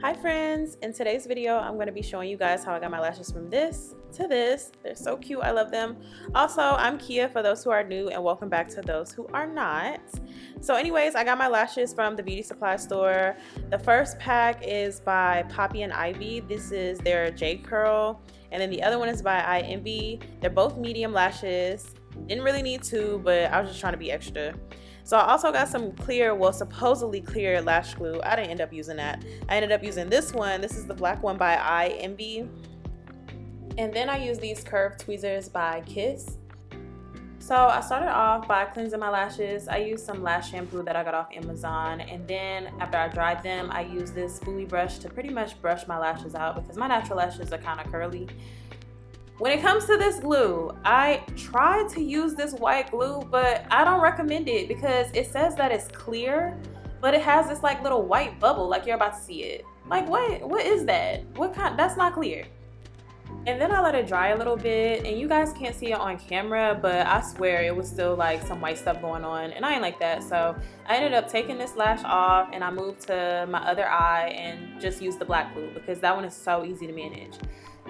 Hi friends, in today's video I'm going to be showing you guys how I got my lashes from this to this. They're so cute, I love them. Also, I'm Kia for those who are new, and welcome back to those who are not. So anyways, I got my lashes from the beauty supply store. The first pack is by Poppy&Ivy. This is their J curl, and then the other one is by Ienvy. They're both medium lashes. Didn't really need to, but I was just trying to be extra. So I also got some clear, well, supposedly clear lash glue. I didn't end up using that. I ended up using this one. This is the black one by Ienvy. And then I used these curved tweezers by Kiss. So I started off by cleansing my lashes. I used some lash shampoo that I got off Amazon. And then after I dried them, I used this spoolie brush to pretty much brush my lashes out because my natural lashes are kind of curly. When it comes to this glue, I tried to use this white glue, but I don't recommend it because it says that it's clear, but it has this like little white bubble, like you're about to see it. Like what is that? What kind? That's not clear. And then I let it dry a little bit, and you guys can't see it on camera, but I swear it was still like some white stuff going on, and I ain't like that. So I ended up taking this lash off, and I moved to my other eye and just used the black glue because that one is so easy to manage.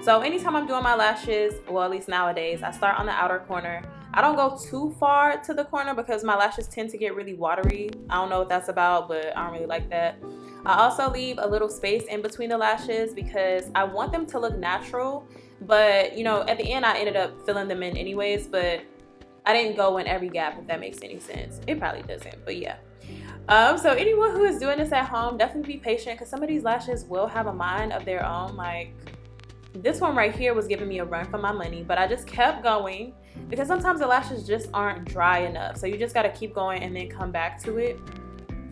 So anytime I'm doing my lashes, well, at least nowadays, I start on the outer corner. I don't go too far to the corner because my lashes tend to get really watery. I don't know what that's about, but I don't really like that. I also leave a little space in between the lashes because I want them to look natural. But, you know, at the end, I ended up filling them in anyways, but I didn't go in every gap, if that makes any sense. It probably doesn't, but yeah. So anyone who is doing this at home, definitely be patient because some of these lashes will have a mind of their own. Like, this one right here was giving me a run for my money, but I just kept going because sometimes the lashes just aren't dry enough. So you just got to keep going and then come back to it.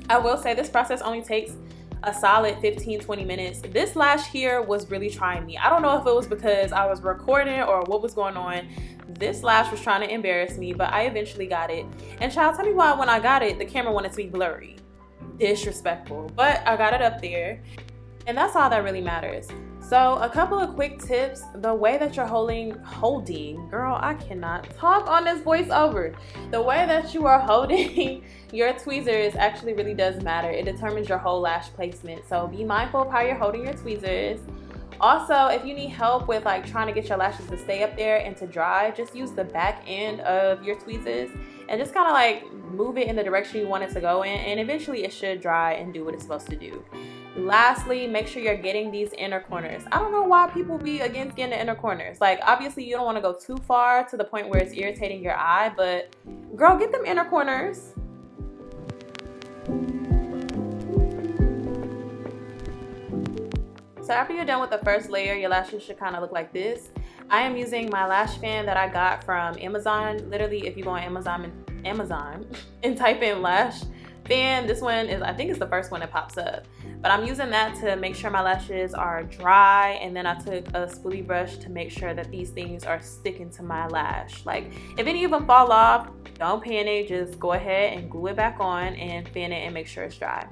I will say this process only takes a solid 15-20 minutes. This lash here was really trying me. I don't know if it was because I was recording or what was going on. This lash was trying to embarrass me, but I eventually got it. And child, tell me why when I got it, the camera wanted to be blurry. Disrespectful. But I got it up there. And that's all that really matters. So a couple of quick tips. The way that you're holding, girl, I cannot talk on this voiceover. The way that you are holding your tweezers actually really does matter. It determines your whole lash placement. So be mindful of how you're holding your tweezers. Also, if you need help with like trying to get your lashes to stay up there and to dry, just use the back end of your tweezers and just kind of like move it in the direction you want it to go in, and eventually it should dry and do what it's supposed to do. Lastly, make sure you're getting these inner corners. I don't know why people be against getting the inner corners. Like, obviously you don't want to go too far to the point where it's irritating your eye, but girl, get them inner corners. So after you're done with the first layer, your lashes should kind of look like this. I am using my lash fan that I got from Amazon. Literally, if you go on Amazon and type in lash fan, this one is, I think it's the first one that pops up. But I'm using that to make sure my lashes are dry, and then I took a spoolie brush to make sure that these things are sticking to my lash. Like, if any of them fall off, don't panic, just go ahead and glue it back on and fan it and make sure it's dry.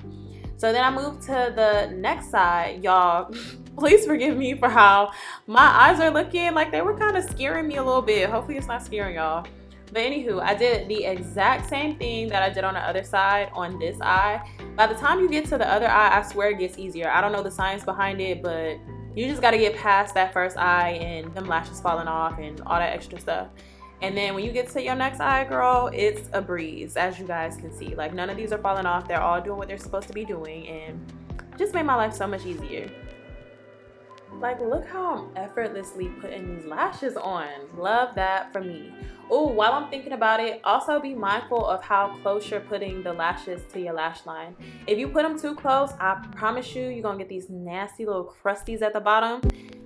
So then I moved to the next side. Y'all, please forgive me for how my eyes are looking. Like, they were kind of scaring me a little bit. Hopefully it's not scaring y'all. But anywho, I did the exact same thing that I did on the other side on this eye. By the time you get to the other eye, I swear it gets easier. I don't know the science behind it, but you just got to get past that first eye and them lashes falling off and all that extra stuff. And then when you get to your next eye, girl, it's a breeze, as you guys can see. Like, none of these are falling off. They're all doing what they're supposed to be doing, and just made my life so much easier. Like, look how I'm effortlessly putting these lashes on. Love that for me. Oh, while I'm thinking about it, also be mindful of how close you're putting the lashes to your lash line. If you put them too close, I promise you, you're gonna get these nasty little crusties at the bottom.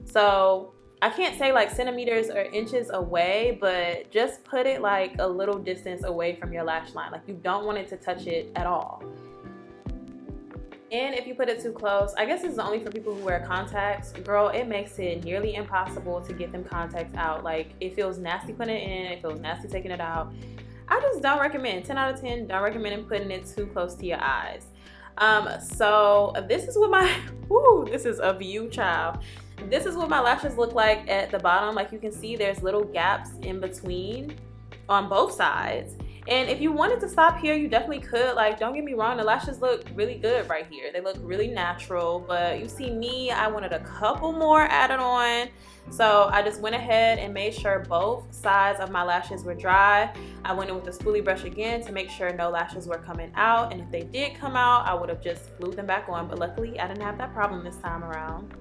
So I can't say like centimeters or inches away, but just put it like a little distance away from your lash line. Like, you don't want it to touch it at all. And if you put it too close, I guess this is only for people who wear contacts. Girl, it makes it nearly impossible to get them contacts out. Like, it feels nasty putting it in, it feels nasty taking it out. I just don't recommend, 10 out of 10, don't recommend putting it too close to your eyes. So this is what my, this is a view, child. This is what my lashes look like at the bottom. Like, you can see there's little gaps in between on both sides. And if you wanted to stop here, you definitely could. Like, don't get me wrong, the lashes look really good right here. They look really natural, but you see me, I wanted a couple more added on. So I just went ahead and made sure both sides of my lashes were dry. I went in with a spoolie brush again to make sure no lashes were coming out. And if they did come out, I would have just glued them back on. But luckily, I didn't have that problem this time around.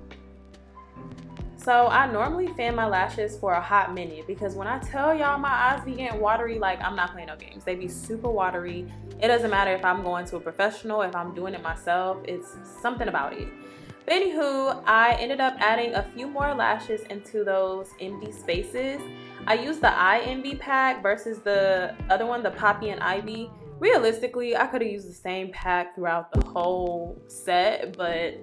So I normally fan my lashes for a hot minute because when I tell y'all my eyes be getting watery, like, I'm not playing no games. They be super watery. It doesn't matter if I'm going to a professional, if I'm doing it myself, it's something about it. But anywho, I ended up adding a few more lashes into those empty spaces. I used the Ienvy pack versus the other one, the Poppy&Ivy. Realistically, I could have used the same pack throughout the whole set, but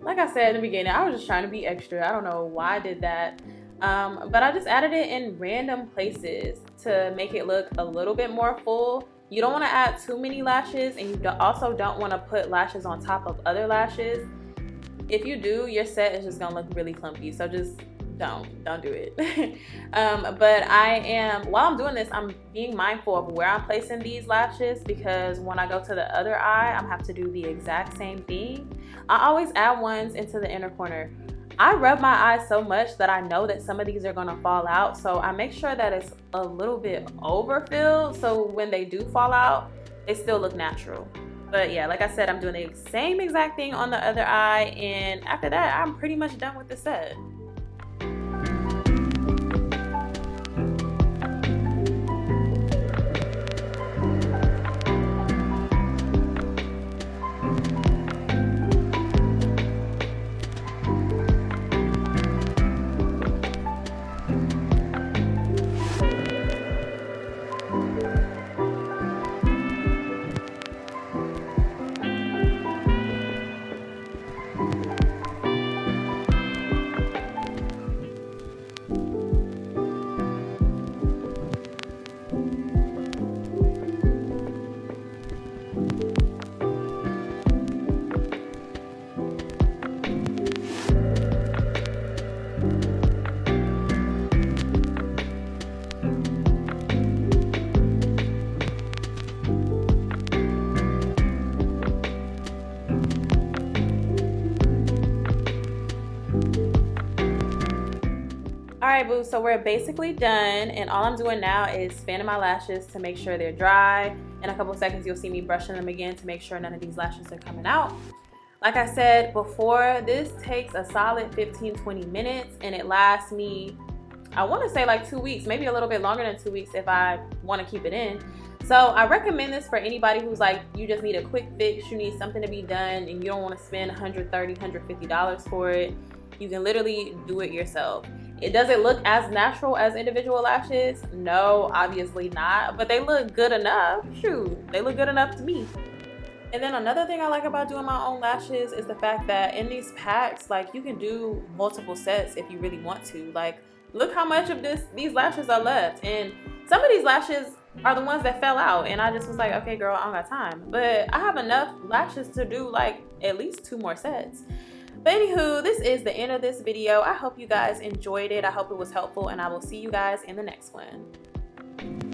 like I said in the beginning, I was just trying to be extra. I don't know why I did that. But I just added it in random places to make it look a little bit more full. You don't want to add too many lashes, and you also don't want to put lashes on top of other lashes. If you do, your set is just gonna look really clumpy. So just don't do it. But while I'm doing this, I'm being mindful of where I'm placing these lashes, because when I go to the other eye, I'm have to do the exact same thing. I always add ones into the inner corner. I rub my eyes so much that I know that some of these are gonna fall out, so I make sure that it's a little bit overfilled, so when they do fall out, they still look natural. But yeah, like I said, I'm doing the same exact thing on the other eye, and after that, I'm pretty much done with the set. Alright, boo, so we're basically done, and all I'm doing now is fanning my lashes to make sure they're dry. In a couple seconds, you'll see me brushing them again to make sure none of these lashes are coming out. Like I said before, this takes a solid 15-20 minutes, and it lasts me, I want to say like 2 weeks, maybe a little bit longer than 2 weeks if I want to keep it in. So I recommend this for anybody who's like, you just need a quick fix, you need something to be done, and you don't want to spend $130, $150 for it. You can literally do it yourself. Does it look as natural as individual lashes? No, obviously not, but they look good enough. Shoot, they look good enough to me. And then another thing I like about doing my own lashes is the fact that in these packs, like, you can do multiple sets if you really want to. Like, look how much of these lashes are left, and some of these lashes are the ones that fell out, and I just was like, okay girl, I don't got time. But I have enough lashes to do like at least 2 more sets. But anywho, this is the end of this video. I hope you guys enjoyed it. I hope it was helpful, and I will see you guys in the next one.